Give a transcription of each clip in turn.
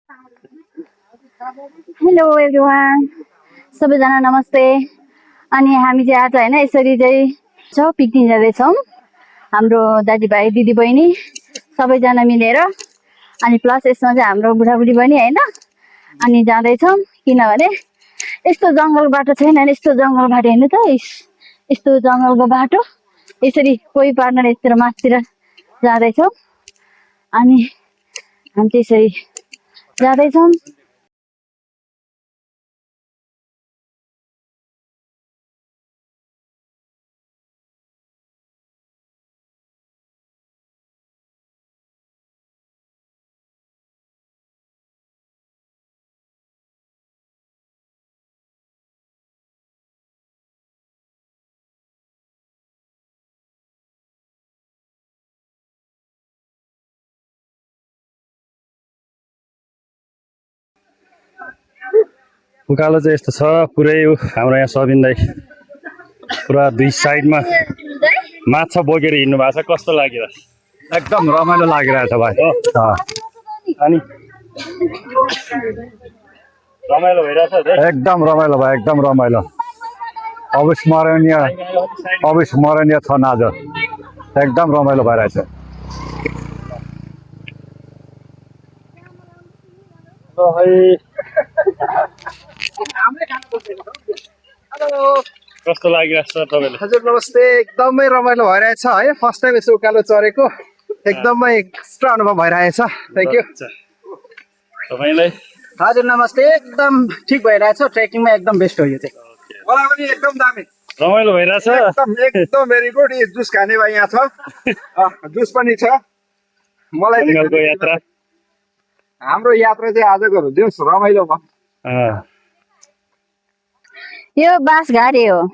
Hello everyone, सबैजना नमस्ते। अनि हामी चाहिँ आज होइन यसरी चाहिँ पिकनिक जाँदैछौँ, हाम्रो दाजुभाइ दिदीबहिनी सबैजना मिलेर। अनि प्लस यसमा चाहिँ हाम्रो बुढाबुढी पनि होइन। अनि जाँदैछौँ किनभने यस्तो जङ्गल बाटो छैन, यस्तो जङ्गल बाटो हेर्नु त, यस्तो जङ्गलको बाटो यसरी कोही पार्टनर यतिर मासतिर जाँदैछौँ। अनि हामी त्यसरी जाँदैछौँ। उकालो चाहिँ यस्तो छ पुरै हाम्रो यहाँ सबिन दाइ पुरा दुई साइडमा माछा बोकेर हिँड्नु भएको छ। कस्तो लागिरहेछ? एकदम रमाइलो लागिरहेछ भाइ। अनि रमाइलो भइरहेछ एकदम रमाइलो भाइ, एकदम रमाइलो, अविस्मरणीय क्षण आज। एकदम रमाइलो भइरहेछ। कस्तो लागिरहेछ तपाईँलाई? हजुर नमस्ते, एकदमै रमाइलो भइरहेछ है। फर्स्ट टाइम यसो उकालो चढेको, एकदमै एक्स्ट्रा अनुभव भइरहेछ। Thank you. तपाईँलाई? हजुर नमस्ते, एकदम ठिक भइरहेछ। ट्रेकिङमा एकदम बेस्ट हो यो चाहिँ। मलाई पनि एकदम दामी, रमाइलो भइरहेछ। एकदम भेरी गुड। जुस खाने भाइ यहाँ छ, जुस पनि छ। मलाई जङ्गलको यात्रा, हाम्रो यात्रा चाहिँ आजको दिउँसो रमाइलो भयो। यो बाँसघारी हो,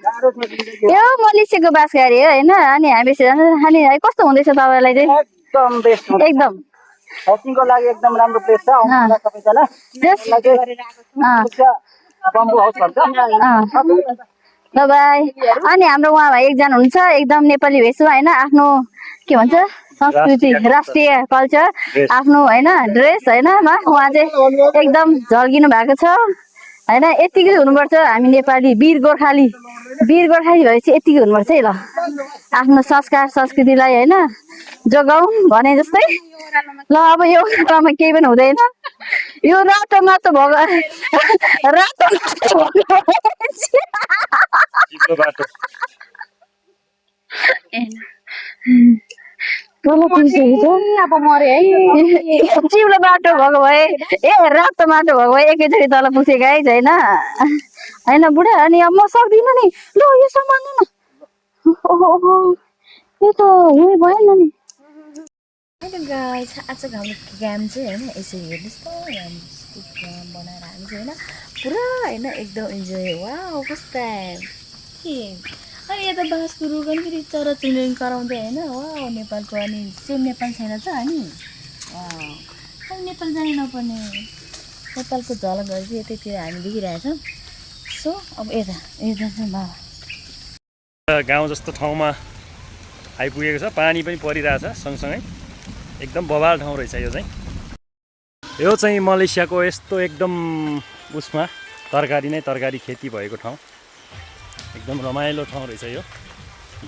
यो मलेसियाको बाँसघारी हो होइन। अनि हामी अनि कस्तो हुँदैछ तपाईँलाई चाहिँ? एकदम बेस्ट, एकदम ट्रेकिङको लागि एकदम राम्रो प्लेस छ। सबैजना बम्बु हाउस भन्छ। ल बाई। अनि हाम्रो उहाँ भाइ एकजना हुनुहुन्छ, एकदम नेपाली भेष होइन, आफ्नो के भन्छ संस्कृति, राष्ट्रिय कल्चर, आफ्नो होइन ड्रेस होइन, उहाँ चाहिँ एकदम झल्किनु भएको छ होइन। यतिकै हुनुपर्छ हामी नेपाली, वीर गोर्खाली भएपछि यतिकै हुनुपर्छ है। ल आफ्नो संस्कार संस्कृतिलाई होइन जोगाउँ भने जस्तै। ल अब यो बाटोमा केही पनि हुँदैन, यो रातो माटो भगवान रातो अब मरे है। चिप्लो बाटो भएको भए, रातो माटो भएको भए एकैचोटि तल पुगेको है होइन होइन बुढा। अनि अब म सक्दिनँ नि, ल यो सम्हाल्नु न। यो त यही भएन नि। गाइस आजको हाम्रो काम चाहिँ होइन यसरी हेर्नुहोस् त, काम बनाएर हामी चाहिँ होइन पुरा होइन एकदम इन्जोय। वाउ कस्तो अनि यता बाँसको रुख अनि फेरि चरा चुरुङ्गी कराउँदै होइन। वाउ नेपालको अनि सेम नेपाल छैन त अनि अनि नेपाल जानु नपर्ने नेपालको झलकहरू चाहिँ यतैतिर हामी देखिरहेछौँ। सो अब यता चाहिँ बाबा गाउँ जस्तो ठाउँमा आइपुगेको छ, पानी पनि परिरहेछ सँगसँगै। एकदम बवाल ठाउँ रहेछ यो चाहिँ। यो चाहिँ मलेसियाको यस्तो एकदम उसमा तरकारी खेती भएको ठाउँ। एकदम रमाइलो ठाउँ रहेछ यो,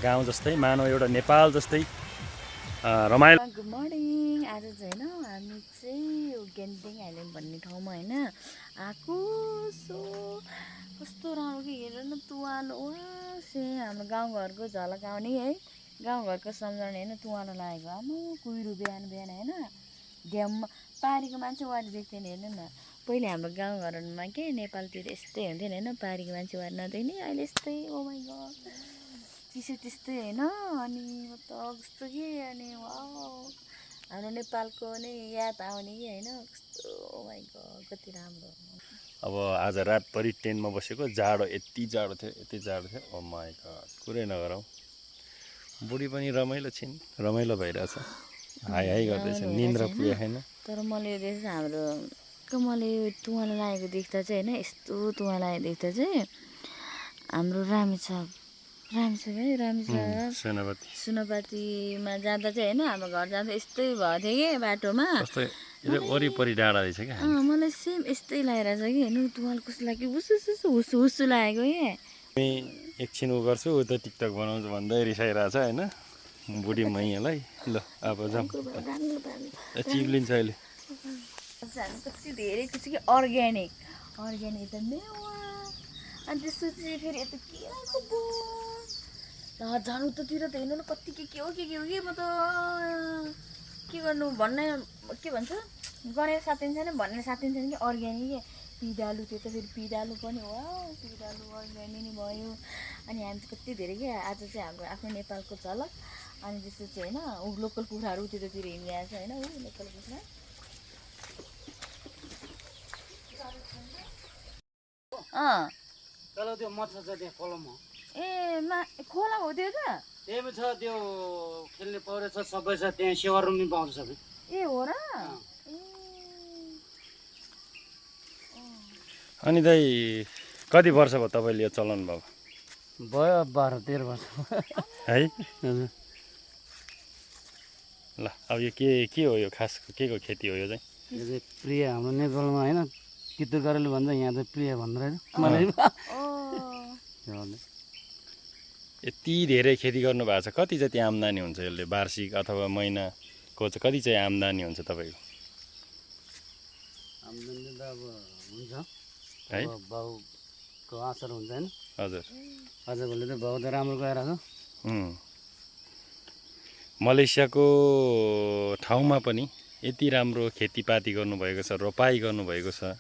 गाउँ जस्तै, मानव एउटा नेपाल जस्तै रमाइलो। Good morning. आज चाहिँ होइन हामी चाहिँ यो गेन्टिङ आइल्यान्ड भन्ने ठाउँमा होइन आएको। सो कस्तो राम्रो कि हेरेर न, तुवालो से हाम्रो गाउँघरको झलक आउने है, गाउँघरको सम्झाउने होइन, तुवालो लागेको आमा कुहिरो बिहान होइन ड्याममा पारीको मान्छे वारी देख्दैन। हेर्नु न, पहिले हाम्रो गाउँघरमा के नेपालतिर यस्तै हुन्थेन होइन, पारीको मान्छे वारी नदेख्ने, अहिले यस्तै। ओ माइ गड चिसो त्यस्तै होइन। अनि म त कस्तो कि अनि हाम्रो नेपालको नै याद आउने कि होइन, कस्तो ओ माइ गड कति राम्रो। अब आज रातभरि टेन्टमा बसेको, जाडो यति जाडो थियो ओ माइ गड कुरै नगरौँ। बुढी पनि रमाइलो छिन्, रमाइलो भइरहेछ, हाई हाई गर्दैछ, निन्द्रा पुगेको छैन। तर मैले हाम्रो मैले यो तुवालो लागेको देख्दा चाहिँ होइन, यस्तो तुवा लागेको देख्दा चाहिँ हाम्रो रामेछाप सुनपातीमा जाँदा चाहिँ होइन, हाम्रो घर जाँदा यस्तै भएको थियो कि बाटोमा यो वरिपरि डाँडा रहेछ क्या मलाई सेम यस्तै लागिरहेछ कि हेर्नु तुवाल कस्तो लाग्यो हुसु हुसु लागेको हामी एकछिन उ गर्छु ऊ त टिकटक बनाउँछु भन्दै रिसाइरहेछ होइन बुढी मैयालाई ल अब जाउँ चिप्लिन्छ अहिले हामी कति धेरै त्यसो कि अर्ग्यानिक त मेवा अनि त्यसपछि फेरि यता के आएको पो जानु ततिर त हेर्नु न कति के हो कि म त के गर्नु भन्ने के भन्छ गरेर सातिन्छ भनेर सातिन्छ कि अर्ग्यानिक पिँडालु त्यो त फेरि पिँडालु पनि हो पिँडालु अर्ग्यानिक नि भयो अनि हामी चाहिँ कति धेरै क्या आज चाहिँ हाम्रो आफ्नो नेपालको झलक अनि त्यस्तो चाहिँ होइन लोकल कुखुराहरू त्यतातिर हिँडिरहेको छ होइन लोकल कुखुरा तर त्यो मच्छर छ त्यहाँ खोलामा ए खोला हो त्यो त त्यही छ त्यो खेल्ने पौडे छ सबै छ त्यहाँ सेवा रुम नि पाउँछ सबै ए हो र अनि दाइ कति वर्ष भयो तपाईँले यो चलाउनु भएको भयो 12-13 वर्ष है हजुर ल अब यो के हो यो खास के को खेती हो यो चाहिँ यो चाहिँ प्रिय हाम्रो नेपालमा होइन कितु गरेर भन्छ यहाँ चाहिँ प्रिय भन्दो रहेछ मलाई यति धेरै खेती गर्नु भएको छ कति चाहिँ त्यहाँ आम्दानी हुन्छ यसले वार्षिक अथवा महिनाको चाहिँ कति चाहिँ आम्दानी हुन्छ तपाईँको आम्दानी त अब हुन्छ है बाउको आशर हुन्छ होइन हजुर आजभोलि त बाउ त राम्रो गएर छ मलेसियाको ठाउँमा पनि यति राम्रो खेतीपाती गर्नुभएको छ रोपाई गर्नुभएको छ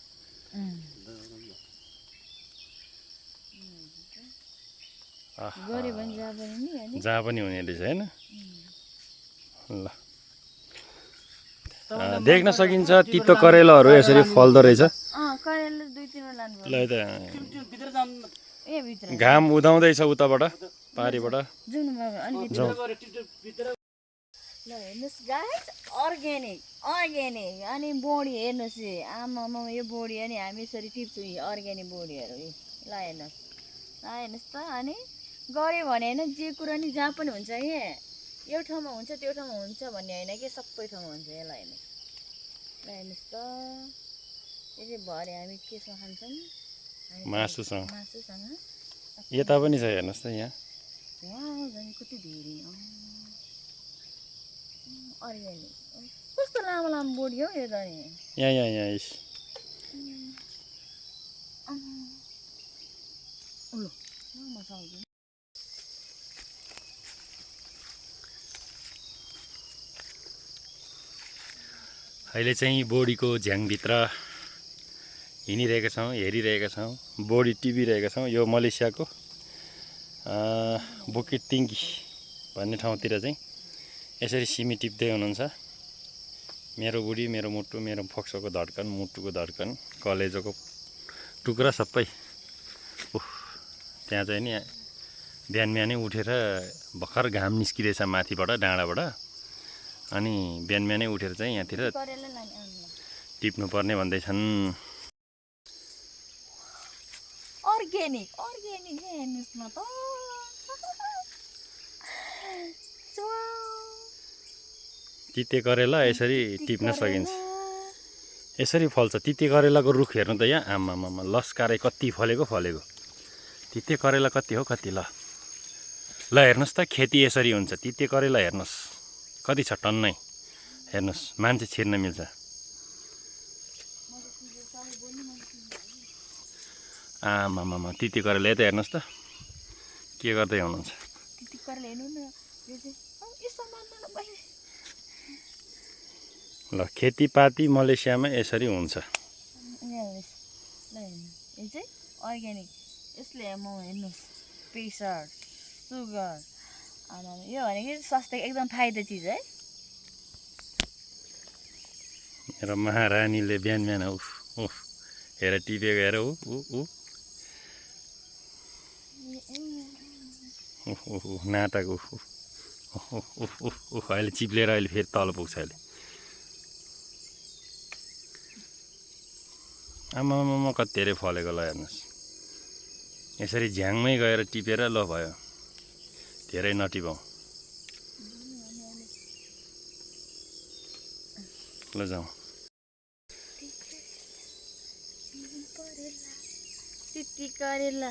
जहाँ पनि हुने रहेछ होइन ल देख्न सकिन्छ तितो करेलाहरू यसरी फल्दो रहेछ ल यता घाम उदाउँदैछ उताबाट पारिबाट जाउँ ल हेर्नुहोस् गाइस अर्ग्यानिक अनि बोडी हेर्नुहोस् आमामा यो बोडी अनि हामी यसरी टिप्छौँ अर्ग्यानिक बोडीहरू ल हेर्नुहोस् त अनि गऱ्यो भने होइन जे कुरा नि जहाँ पनि हुन्छ कि यो ठाउँमा हुन्छ त्यो ठाउँमा हुन्छ भन्ने होइन कि सबै ठाउँमा हुन्छ यसलाई हेर्नुहोस् त यो चाहिँ भरे हामी केसँग खान्छौँ मासुसँग मासुसँग यता पनि छ हेर्नुहोस् त यहाँ झन् कति धेरै अर्ग्यानिक कस्तो लामो लामो बोडी हो यो त नि यहाँ अहिले चाहिँ बोडीको झ्याङभित्र हिँडिरहेका छौँ हेरिरहेका छौँ बोडी टिपिरहेका छौँ यो मलेसियाको बुकिट टिङ्की भन्ने ठाउँतिर चाहिँ यसरी सिमी टिप्दै हुनुहुन्छ मेरो बुढी मेरो मुटु मेरो फोक्सोको धड्कन मुटुको धड्कन कलेजोको टुक्रा सबै त्यहाँ चाहिँ नि बिहान बिहानै उठेर भर्खर घाम निस्किरहेछ माथिबाट डाँडाबाट अनि बिहान बिहानै उठेर चाहिँ यहाँतिर टिप्नुपर्ने भन्दैछन् अर्ग्यानिक हेर्नुहोस् न त तिते करेला यसरी टिप्न सकिन्छ यसरी फल्छ तिते करेलाको रुख हेर्नु त यहाँ आमामा लस्कारै कति फलेको तिते करेला कति हो कति ल हेर्नुहोस् त खेती यसरी हुन्छ तिते करेला हेर्नुहोस् कति छ टन्नै हेर्नुहोस् मान्छे छिर्न मिल्छ आमामा तिते करेला यता हेर्नुहोस् त के गर्दै हुनुहुन्छ ल खेतीपाती मलेसियामा यसरी हुन्छ अर्ग्यानिक यसले हेर्नुहोस् प्रेसर सुगर यो भनेको स्वास्थ्यको एकदम फाइदा चिज है मेरो महारानीले बिहान बिहान हेर टिपेको हेर नाटक अहिले चिप्लेर अहिले फेरि तल पुग्छ अहिले आमामा कति धेरै फलेको ल हेर्नुहोस् यसरी झ्याङमै गएर टिपेर ल भयो धेरै नटिपाउँ ल जाउँ तिती करेला